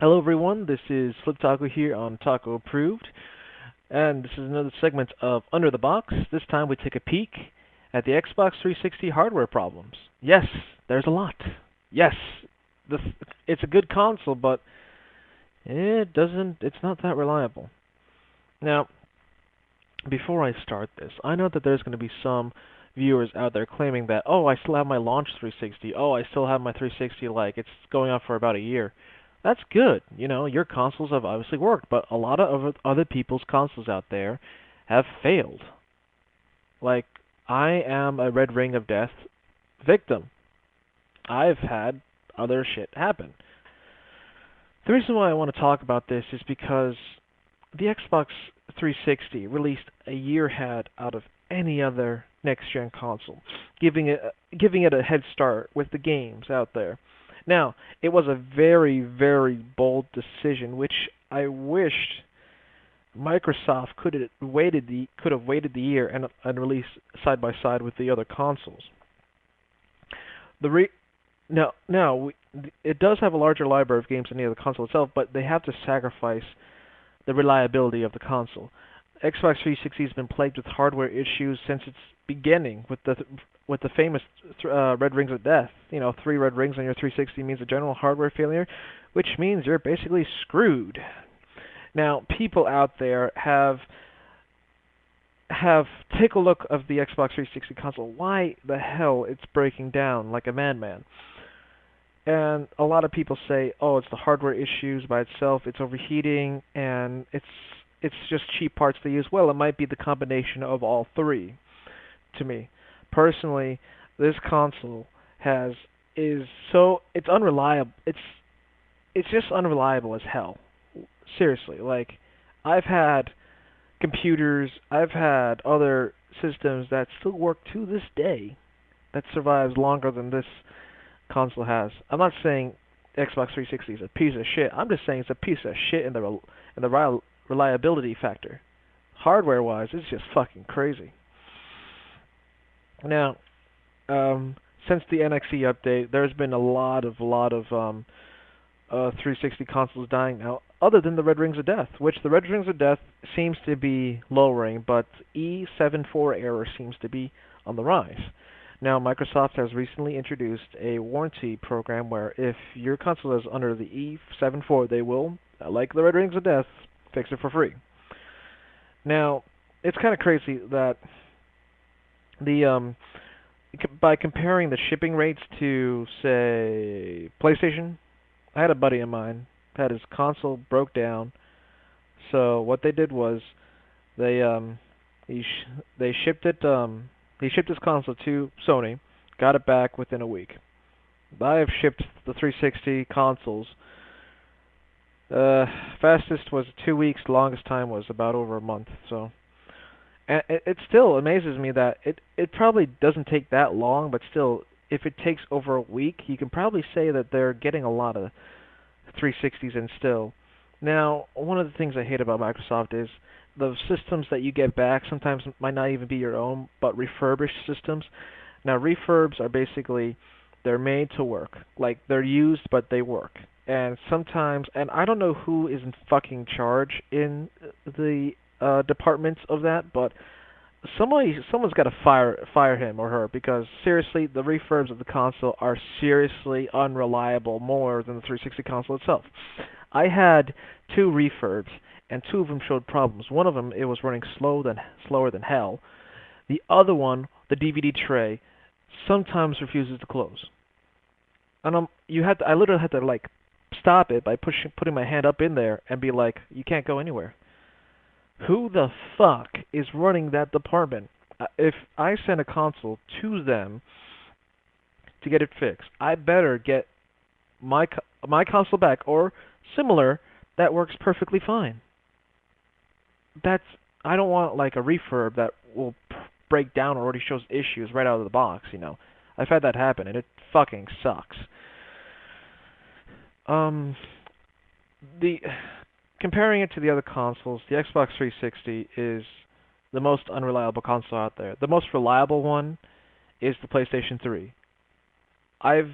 Hello everyone, this is Otaku here on Taco Approved, and this is another segment of Under the Box. This time we take a peek at the Xbox 360 hardware problems. Yes, there's a lot. Yes, the, it's a good console, but it's not that reliable. Now, before I start this, I know that there's going to be some viewers out there claiming that, oh, I still have my launch 360. Oh, I still have my 360, like, it's going on for about a year. That's good. Your consoles have obviously worked, but a lot of other people's consoles out there have failed. Like, I am a Red Ring of Death victim. I've had other shit happen. The reason why I want to talk about this is because the Xbox 360 released a year ahead out of any other next-gen console, giving it a head start with the games out there. Now, it was a very, very bold decision, which I wished Microsoft could have waited the year and released side by side with the other consoles. The re now it does have a larger library of games than the other console itself, but they have to sacrifice the reliability of the console. Xbox 360 has been plagued with hardware issues since its beginning, with the famous red rings of death. Three red rings on your 360 means a general hardware failure, which means you're basically screwed. Now, people out there have take a look of the Xbox 360 console. Why the hell it's breaking down like a madman? And a lot of people say, "Oh, it's the hardware issues by itself. It's overheating, and it's just cheap parts they use." Well, it might be the combination of all three. To me, personally, this console has is so it's unreliable. It's just unreliable as hell. Seriously, like I've had computers, I've had other systems that still work to this day that survives longer than this console has. I'm not saying Xbox 360 is a piece of shit. I'm just saying it's a piece of shit in the reliability factor. Hardware-wise, it's just fucking crazy. Now, since the NXE update, there's been a lot of 360 consoles dying now, other than the Red Rings of Death, which the Red Rings of Death seems to be lowering, but E74 Error seems to be on the rise. Now, Microsoft has recently introduced a warranty program where if your console is under the E74, they will, like the Red Rings of Death, fix it for free. Now, it's kind of crazy that the by comparing the shipping rates to, say, PlayStation, I had a buddy of mine had his console broke down. So what they did was they he sh- they shipped it he shipped his console to Sony, got it back within a week. I have shipped the 360 consoles. Uh, Fastest was 2 weeks. Longest time was about over a month. So, and it still amazes me that it probably doesn't take that long, but still, if it takes over a week, you can probably say that they're getting a lot of 360s in still. Now, one of the things I hate about Microsoft is the systems that you get back sometimes might not even be your own, but refurbished systems. Now, refurbs are basically they're made to work. Like they're used, but they work. And sometimes, and I don't know who is in fucking charge in the departments of that, but someone's got to fire him or her because seriously, the refurbs of the console are seriously unreliable more than the 360 console itself. I had two refurbs and two of them showed problems. One of them it was running slower than hell. The other one, the DVD tray, sometimes refuses to close. And I literally had to like stop it by putting my hand up in there and be like, you can't go anywhere. Who the fuck is running that department? If I send a console to them to get it fixed, I better get my console back or similar that works perfectly fine. That's I don't want like a refurb that will break down or already shows issues right out of the box. I've had that happen and it fucking sucks. Um, the Comparing it to the other consoles, the Xbox 360 is the most unreliable console out there. The most reliable one is the PlayStation 3. I've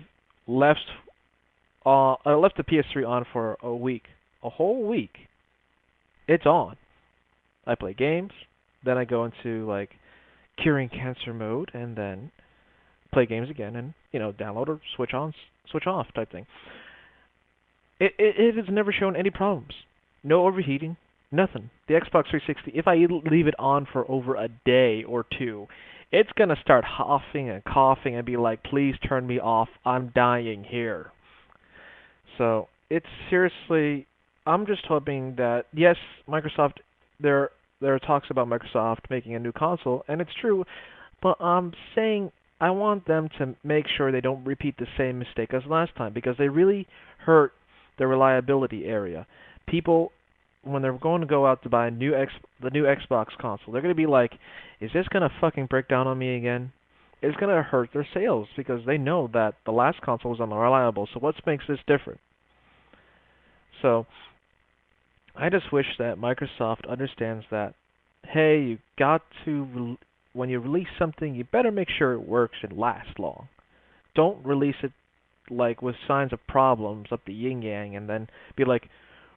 left I left the PS3 on for a week, a whole week. It's on. I play games, then I go into like curing cancer mode, and then play games again, and download or switch on, switch off type thing. It has never shown any problems. No overheating, nothing. The Xbox 360, if I leave it on for over a day or two, it's gonna start huffing and coughing and be like, "Please turn me off. I'm dying here." So it's seriously, I'm just hoping that yes, Microsoft, there are talks about Microsoft making a new console, and it's true, but I'm saying I want them to make sure they don't repeat the same mistake as last time because they really hurt the reliability area. People, when they're going to go out to buy the new Xbox console, they're going to be like, "Is this going to fucking break down on me again?" It's going to hurt their sales because they know that the last console was unreliable. So what makes this different? So I just wish that Microsoft understands that, hey, you got to when you release something, you better make sure it works and lasts long. Don't release it like with signs of problems up the yin yang and then be like,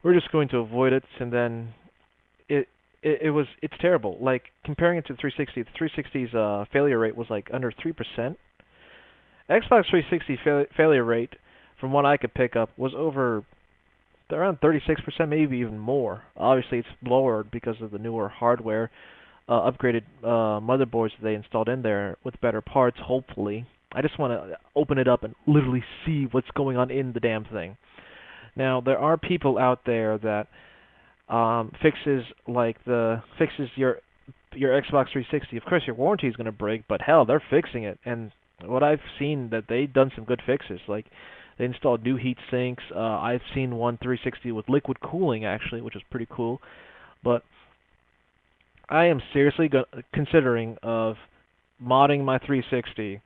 we're just going to avoid it, and then it's terrible. Like comparing it to the 360, the 360's failure rate was like under 3%. Xbox 360 failure rate, from what I could pick up, was over around 36%, maybe even more. Obviously, it's lower because of the newer hardware, upgraded motherboards that they installed in there with better parts, hopefully. I just want to open it up and literally see what's going on in the damn thing. Now, there are people out there that fixes your Xbox 360. Of course, your warranty is going to break, but hell, they're fixing it. And what I've seen that they've done some good fixes. Like they installed new heat sinks. I've seen one 360 with liquid cooling actually, which is pretty cool. But I am seriously considering of modding my 360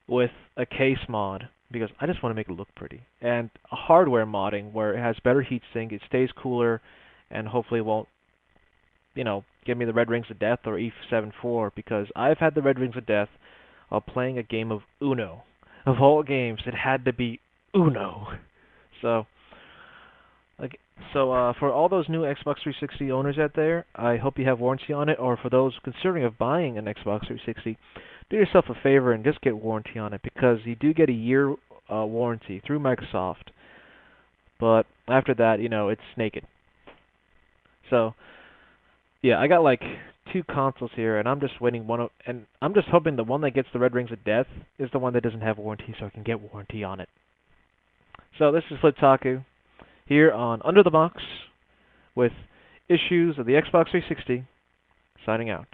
with a case mod because I just want to make it look pretty. And a hardware modding where it has better heatsink, it stays cooler, and hopefully won't, give me the Red Rings of Death or E74 because I've had the Red Rings of Death while playing a game of Uno. Of all games, it had to be Uno. So, for all those new Xbox 360 owners out there, I hope you have warranty on it, or for those considering of buying an Xbox 360, do yourself a favor and just get warranty on it because you do get a year warranty through Microsoft. But after that, it's naked. So, yeah, I got like two consoles here, and I'm just waiting and I'm just hoping the one that gets the Red Rings of Death is the one that doesn't have warranty, so I can get warranty on it. So this is Otaku here on Under the Box with issues of the Xbox 360. Signing out.